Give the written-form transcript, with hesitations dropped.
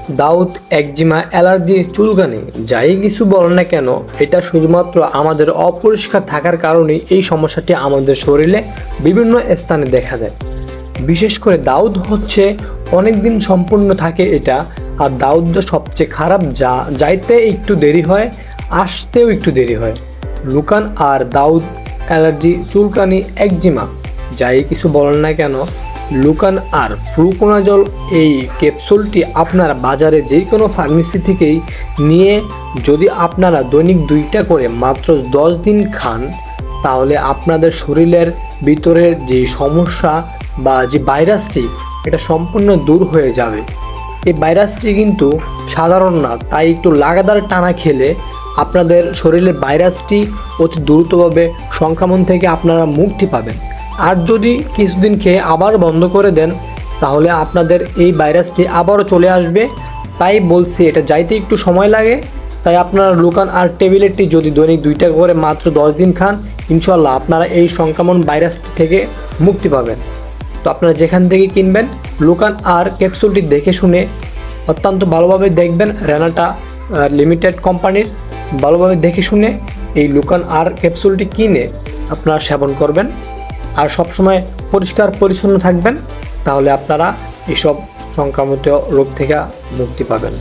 দাউদ, eczema, allergy, চুলকানি যাই কিছু বলেন না কেন, এটা শুধুমাত্র আমাদের অপরিষ্কার থাকার কারণেই এই সমস্যাটি আমাদের শরীরে বিভিন্ন স্থানে দেখা যায়। বিশেষ করে দাউদ হচ্ছে অনেক দিন সম্পূর্ণ থাকে এটা, আর দাউদটা সবচেয়ে খারাপ, যাইতে একটু দেরি হয়, আসতেও একটু দেরি হয়। লুকান আর দাউদ, অ্যালার্জি, চুলকানি, একজিমা যাই কিছু বলেন না কেন, লুকান আর ফ্লুকোনাজল এই ক্যাপসুলটি আপনারা বাজারে যে কোনো ফার্মেসি থেকেই নিয়ে যদি আপনারা দৈনিক 2টা করে মাত্র 10 দিন খান, তাহলে আপনাদের শরীরের ভিতরের যে সমস্যা বা যে ভাইরাসটি, এটা সম্পূর্ণ দূর হয়ে যাবে। এই ভাইরাসটি কিন্তু সাধারণ না, তাই একটু লাগাতার টানা খেলে আপনাদের শরীরের ভাইরাসটি অতি দ্রুতভাবে সংক্রমণ থেকে আপনারা মুক্তি পাবেন। আর যদি কিছুদিন খেয়ে আবার বন্ধ করে দেন, তাহলে আপনাদের এই ভাইরাসটি আবারও চলে আসবে। তাই বলছি, এটা যাইতে একটু সময় লাগে। তাই আপনারা লুকান আর ট্যাবলেটটি যদি দৈনিক 2টা করে মাত্র 10 দিন খান, ইনশাল্লাহ আপনারা এই সংক্রমণ ভাইরাসটি থেকে মুক্তি পাবেন। তো আপনারা যেখান থেকে কিনবেন, লুকান আর ক্যাপসুলটি দেখে শুনে অত্যন্ত ভালোভাবে দেখবেন, রেনাটা লিমিটেড কোম্পানির, ভালোভাবে দেখে শুনে এই লুকান আর ক্যাপসুলটি কিনে আপনারা সেবন করবেন। আর সবসময় পরিষ্কার পরিচ্ছন্ন থাকবেন, তাহলে আপনারা এসব সংক্রামিত রোগ থেকে মুক্তি পাবেন।